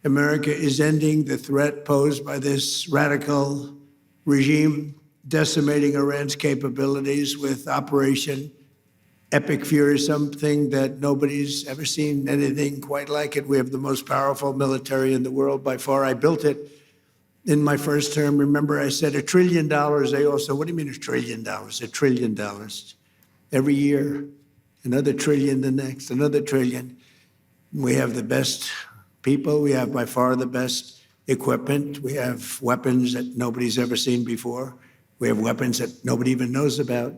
America is ending the threat posed by this radical regime, decimating Iran's capabilities with Operation Epic Fury, something that nobody's ever seen anything quite like it. We have the most powerful military in the world by far. I built it in my first term. Remember, I said $1 trillion. They all said, what do you mean $1 trillion? $1 trillion. Every year, another trillion the next, another trillion. We have the best people. We have by far the best equipment. We have weapons that nobody's ever seen before. We have weapons that nobody even knows about,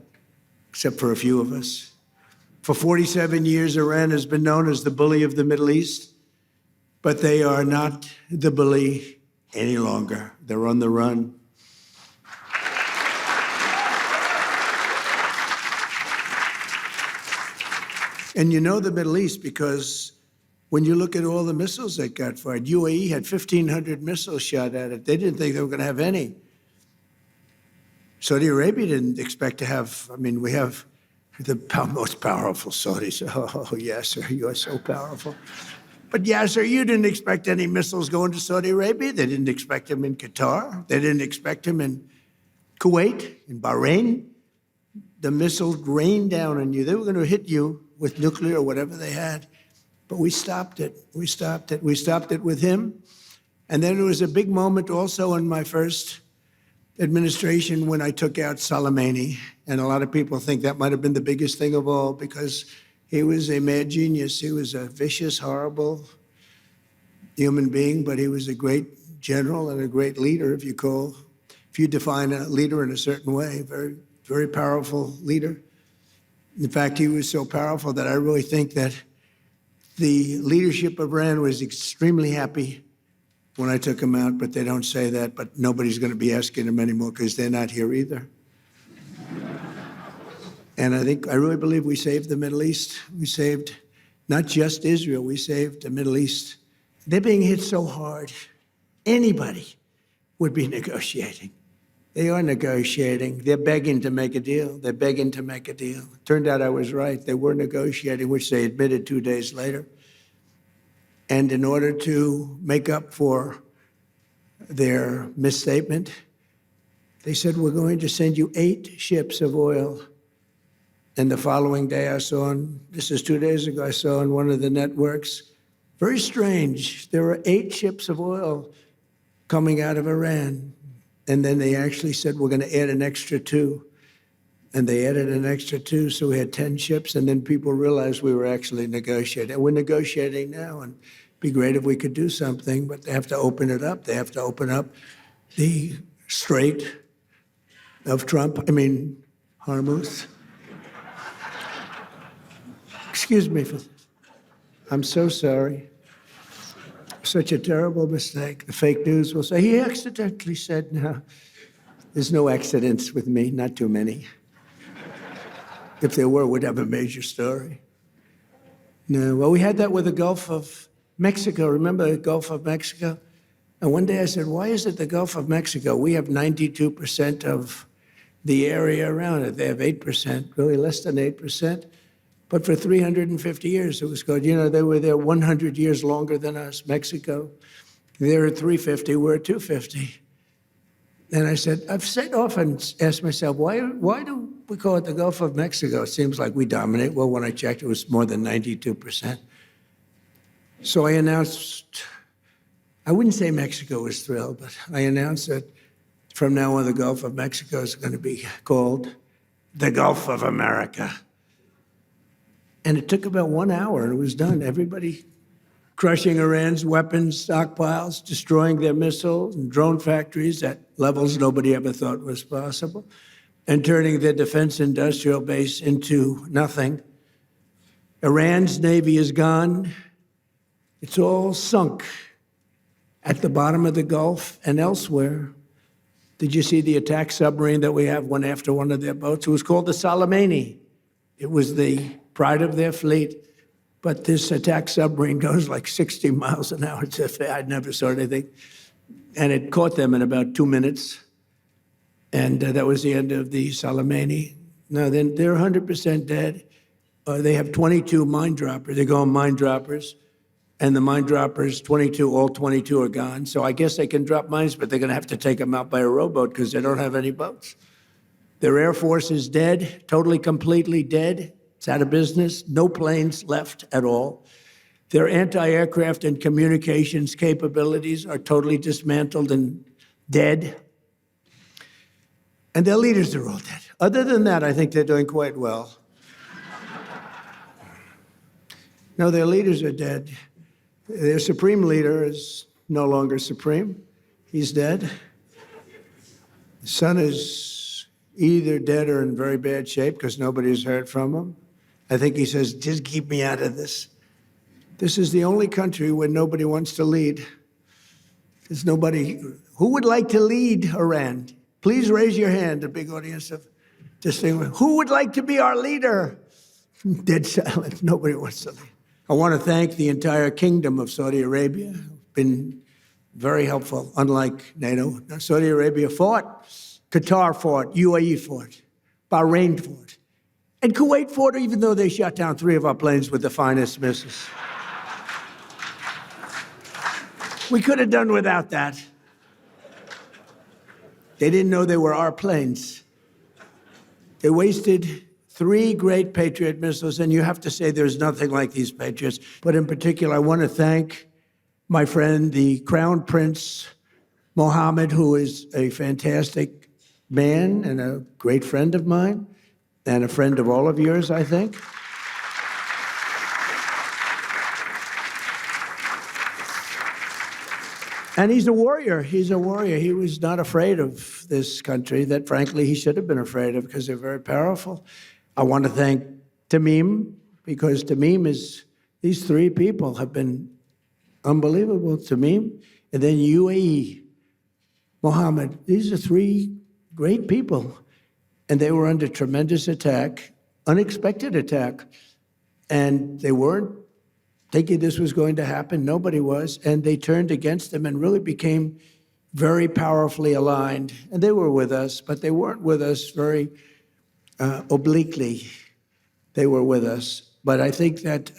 except for a few of us. For 47 years, Iran has been known as the bully of the Middle East, but they are not the bully any longer. They're on the run. And you know the Middle East because when you look at all the missiles that got fired, UAE had 1,500 missiles shot at it. They didn't think they were going to have any. Saudi Arabia didn't expect to have, we have the most powerful Saudis. Oh, Yasser, you are so powerful. But Yasser, you didn't expect any missiles going to Saudi Arabia. They didn't expect them in Qatar. They didn't expect them in Kuwait, in Bahrain. The missiles rained down on you. They were going to hit you with nuclear or whatever they had. But we stopped it. We stopped it. We stopped it with him. And then there was a big moment also in my first administration when I took out Soleimani. And a lot of people think that might have been the biggest thing of all because he was a mad genius. He was a vicious, horrible human being, but he was a great general and a great leader, if you define a leader in a certain way, very, very powerful leader. In fact, he was so powerful that I really think that the leadership of Iran was extremely happy when I took him out, but they don't say that, but nobody's going to be asking him anymore because they're not here either. And I really believe we saved the Middle East. We saved not just Israel, we saved the Middle East. They're being hit so hard. Anybody would be negotiating. They are negotiating. They're begging to make a deal. They're begging to make a deal. Turned out I was right. They were negotiating, which they admitted 2 days later. And in order to make up for their misstatement, they said, we're going to send you 8 ships of oil. And the following day I saw, this is 2 days ago, I saw on one of the networks, very strange, there were 8 ships of oil coming out of Iran. And then they actually said, we're going to add an extra 2. And they added an extra 2, so we had 10 ships. And then people realized we were actually negotiating. And we're negotiating now, and it'd be great if we could do something, but they have to open it up. They have to open up the Strait of Hormuz. Excuse me for this. I'm so sorry. Such a terrible mistake. The fake news will say, he accidentally said, no. There's no accidents with me, not too many. If there were, we'd have a major story. No, well, we had that with the Gulf of Mexico. Remember the Gulf of Mexico? And one day I said, why is it the Gulf of Mexico? We have 92% of the area around it. They have 8%, really less than 8%. But for 350 years, it was good. You know, they were there 100 years longer than us, Mexico. They're at 350, we're at 250. And I said, often asked myself, why do we call it the Gulf of Mexico? It seems like we dominate. Well, when I checked, it was more than 92%. So I announced, I wouldn't say Mexico was thrilled, but I announced that from now on, the Gulf of Mexico is going to be called the Gulf of America. And it took about 1 hour, and it was done. Everybody crushing Iran's weapons stockpiles, destroying their missiles and drone factories at levels nobody ever thought was possible, and turning their defense industrial base into nothing. Iran's navy is gone. It's all sunk at the bottom of the Gulf and elsewhere. Did you see the attack submarine that we have went after one of their boats? It was called the Soleimani. It was the pride of their fleet. But this attack submarine goes like 60 miles an hour. I never saw anything. And it caught them in about 2 minutes. And that was the end of the Soleimani. Now, then they're 100% dead. They have 22 mine droppers. They call them mine droppers. And the mine droppers, 22, all 22 are gone. So I guess they can drop mines, but they're going to have to take them out by a rowboat because they don't have any boats. Their Air Force is dead, totally, completely dead. It's out of business. No planes left at all. Their anti-aircraft and communications capabilities are totally dismantled and dead. And their leaders are all dead. Other than that, I think they're doing quite well. No, their leaders are dead. Their supreme leader is no longer supreme. He's dead. The son is either dead or in very bad shape because nobody's heard from him. I think he says, just keep me out of this. This is the only country where nobody wants to lead. There's nobody. Who would like to lead Iran? Please raise your hand, a big audience of distinguished. Who would like to be our leader? Dead silence. Nobody wants to lead. I want to thank the entire kingdom of Saudi Arabia. Been very helpful, unlike NATO. Saudi Arabia fought, Qatar fought, UAE fought, Bahrain fought, and Kuwait fought, even though they shot down 3 of our planes with the finest missiles. We could have done without that. They didn't know they were our planes. They wasted 3 great Patriot missiles, and you have to say there's nothing like these Patriots. But in particular, I want to thank my friend, the Crown Prince Mohammed, who is a fantastic man and a great friend of mine, and a friend of all of yours, I think. And he's a warrior. He's a warrior. He was not afraid of this country that, frankly, he should have been afraid of because they're very powerful. I want to thank Tamim, because Tamim is, these 3 people have been unbelievable. Tamim, and then UAE, Mohammed. These are 3 great people. And they were under tremendous attack, unexpected attack. And they weren't thinking this was going to happen. Nobody was. And they turned against them and really became very powerfully aligned. And they were with us, but they weren't with us very obliquely. They were with us. But I think that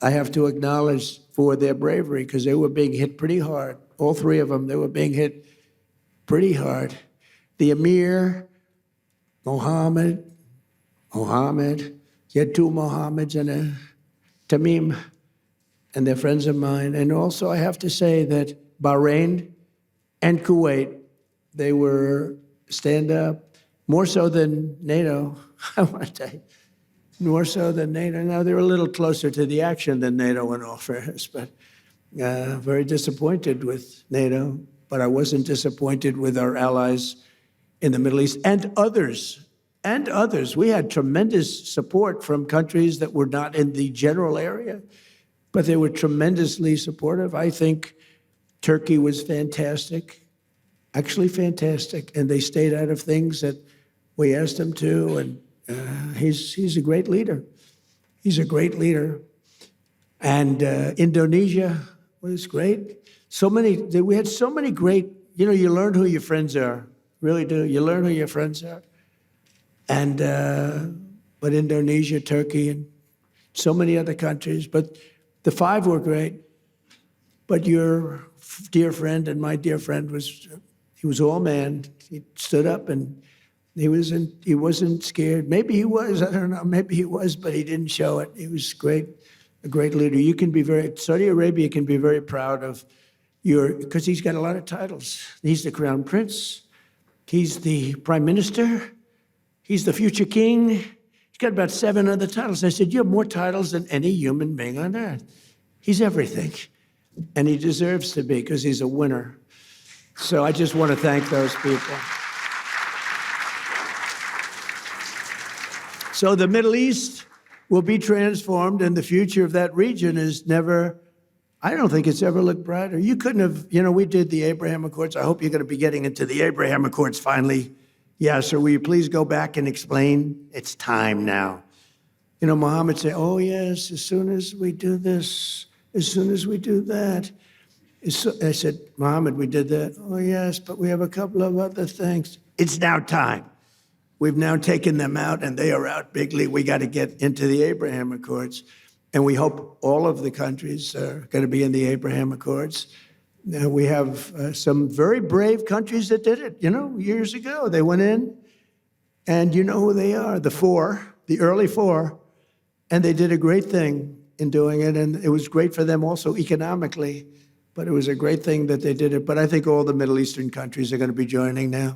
I have to acknowledge for their bravery, because they were being hit pretty hard. All 3 of them, they were being hit pretty hard. The Emir, Mohammed, you had 2 Mohammeds and a Tamim, and they're friends of mine. And also I have to say that Bahrain and Kuwait, they were stand up, more so than NATO, I want to tell you, more so than NATO. Now, they're a little closer to the action than NATO in all fairness, but very disappointed with NATO. But I wasn't disappointed with our allies in the Middle East and others. And others. We had tremendous support from countries that were not in the general area, but they were tremendously supportive. I think Turkey was fantastic, actually fantastic, and they stayed out of things that we asked them to, and he's a great leader. He's a great leader. And Indonesia was great. We had so many great, you learn who your friends are, really do. You learn who your friends are. And, but Indonesia, Turkey, and so many other countries. But the 5 were great. But your dear friend and my dear friend he was all man. He stood up and he wasn't scared. Maybe he was, I don't know, maybe he was, but he didn't show it. He was great, a great leader. Saudi Arabia can be very proud of because he's got a lot of titles. He's the crown prince. He's the prime minister. He's the future king. He's got about 7 other titles. I said, you have more titles than any human being on earth. He's everything. And he deserves to be because he's a winner. So I just want to thank those people. So the Middle East will be transformed, and the future of that region is I don't think it's ever looked brighter. You couldn't have, we did the Abraham Accords. I hope you're going to be getting into the Abraham Accords finally. Yeah, so will you please go back and explain? It's time now. Mohammed said, oh, yes, as soon as we do this, as soon as we do that. I said, Mohammed, we did that. Oh, yes, but we have a couple of other things. It's now time. We've now taken them out, and they are out bigly. We got to get into the Abraham Accords. And we hope all of the countries are going to be in the Abraham Accords. Now, we have some very brave countries that did it, years ago. They went in, and you know who they are, the early four, and they did a great thing in doing it, and it was great for them also economically, but it was a great thing that they did it. But I think all the Middle Eastern countries are going to be joining now.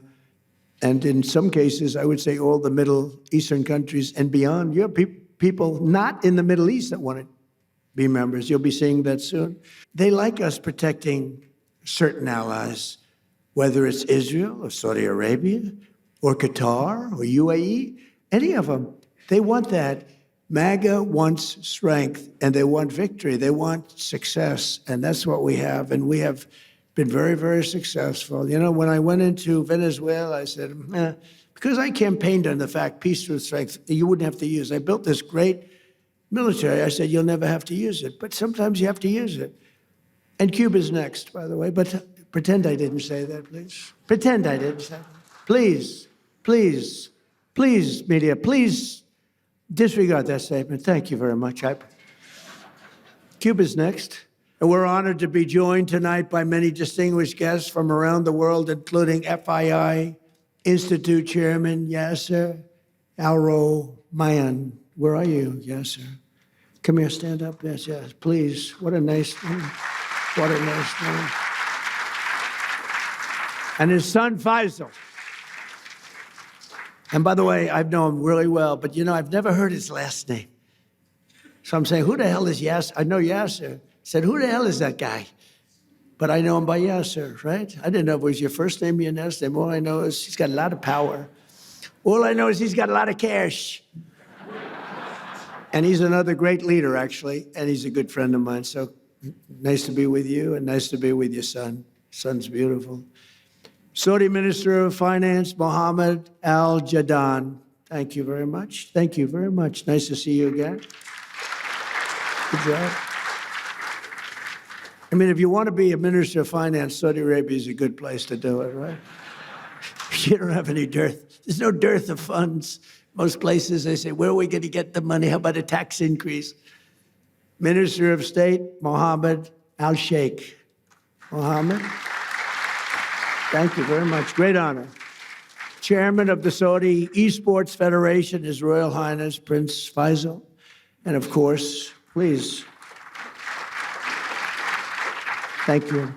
And in some cases, I would say all the Middle Eastern countries and beyond. You have people not in the Middle East that want to be members. You'll be seeing that soon. They like us protecting certain allies, whether it's Israel or Saudi Arabia or Qatar or UAE, any of them. They want that. MAGA wants strength, and they want victory. They want success, and that's what we have. And we have been very, very successful. When I went into Venezuela, I said, because I campaigned on the fact peace through strength, you wouldn't have to use. I built this great military. I said, you'll never have to use it, but sometimes you have to use it. And Cuba's next, by the way, but pretend I didn't say that, please. Pretend I didn't say that. Please, please, please, media, please disregard that statement. Thank you very much. Cuba's next. And we're honored to be joined tonight by many distinguished guests from around the world, including FII Institute Chairman Yasser Al-Romayan. Where are you, Yasser? Come here, stand up. Yes, yes, please. What a nice name. What a nice name. And his son, Faisal. And by the way, I've known him really well, but I've never heard his last name. So I'm saying, who the hell is Yasser? I know Yasser. I said, who the hell is that guy? But I know him by Yasser, right? I didn't know if it was your first name or your last name. All I know is he's got a lot of power. All I know is he's got a lot of cash. And he's another great leader, actually, and he's a good friend of mine. So nice to be with you, and nice to be with your son. Son's beautiful. Saudi Minister of Finance, Mohammed Al-Jadaan. Thank you very much. Thank you very much. Nice to see you again. Good job. I mean, if you want to be a Minister of Finance, Saudi Arabia is a good place to do it, right? You don't have any dearth. There's no dearth of funds. Most places, they say, where are we going to get the money? How about a tax increase? Minister of State, Mohammed Al-Sheikh. Mohammed, thank you very much. Great honor. Chairman of the Saudi Esports Federation, His Royal Highness Prince Faisal. And of course, please. Thank you.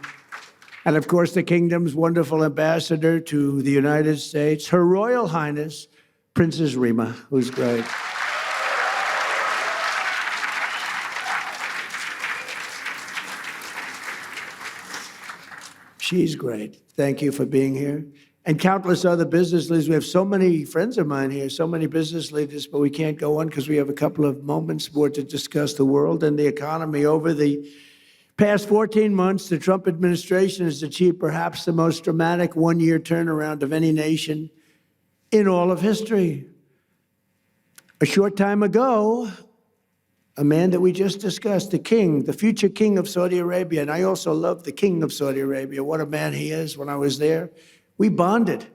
And of course, the kingdom's wonderful ambassador to the United States, Her Royal Highness Princess Rima, who's great. She's great. Thank you for being here. And countless other business leaders. We have so many friends of mine here, so many business leaders, but we can't go on because we have a couple of moments more to discuss the world and the economy. Over the past 14 months, the Trump administration has achieved perhaps the most dramatic one-year turnaround of any nation in all of history. A short time ago, a man that we just discussed, the king, the future king of Saudi Arabia, and I also love the king of Saudi Arabia, what a man he is. When I was there, we bonded.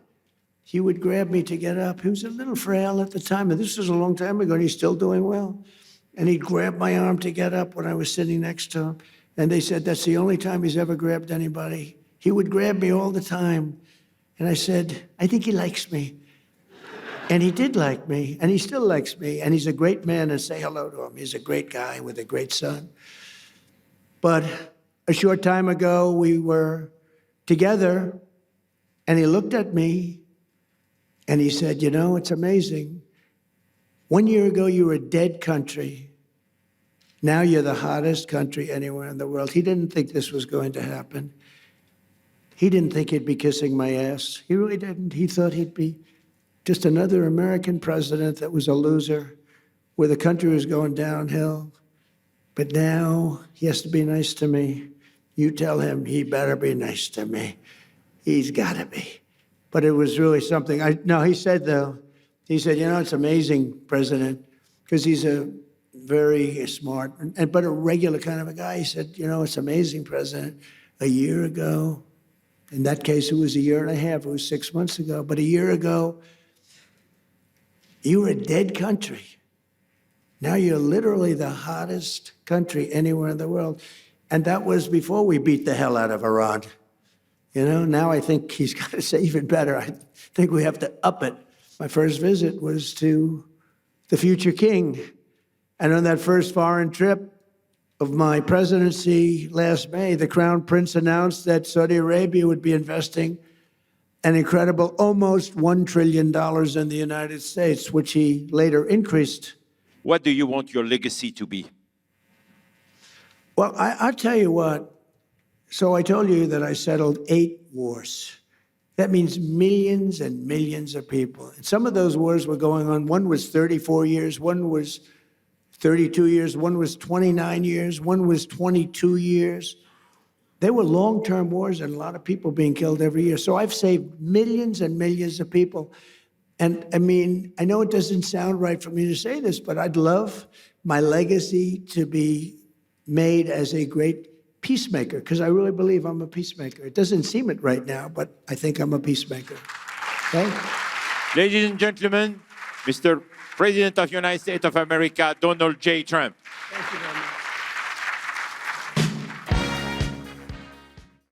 He would grab me to get up. He was a little frail at the time, and this was a long time ago, and he's still doing well. And he'd grab my arm to get up when I was sitting next to him. And they said, that's the only time he's ever grabbed anybody. He would grab me all the time. And I said, I think he likes me. And he did like me, and he still likes me, and he's a great man, and say hello to him. He's a great guy with a great son. But a short time ago, we were together, and he looked at me, and he said, it's amazing. 1 year ago, you were a dead country. Now you're the hottest country anywhere in the world. He didn't think this was going to happen. He didn't think he'd be kissing my ass. He really didn't. He thought he'd be just another American president that was a loser, where the country was going downhill. But now he has to be nice to me. You tell him he better be nice to me. He's got to be. But it was really something. He said, it's amazing, President, because he's a very smart, but a regular kind of a guy. He said, it's amazing, President. A year ago, in that case, it was a year and a half. It was 6 months ago. But a year ago, you were a dead country. Now you're literally the hottest country anywhere in the world. And that was before we beat the hell out of Iran. You know, now I think he's got to say even better. I think we have to up it. My first visit was to the future king. And on that first foreign trip of my presidency last May, the Crown Prince announced that Saudi Arabia would be investing an incredible almost $1 trillion in the United States, which he later increased. What do you want your legacy to be? Well, I'll tell you what. So I told you that I settled 8 wars. That means millions and millions of people. And some of those wars were going on. One was 34 years, one was 32 years, one was 29 years, one was 22 years. They were long-term wars and a lot of people being killed every year. So I've saved millions and millions of people. And I mean, I know it doesn't sound right for me to say this, but I'd love my legacy to be made as a great peacemaker, because I really believe I'm a peacemaker. It doesn't seem it right now, but I think I'm a peacemaker. Okay? Ladies and gentlemen, Mr. President of the United States of America, Donald J. Trump.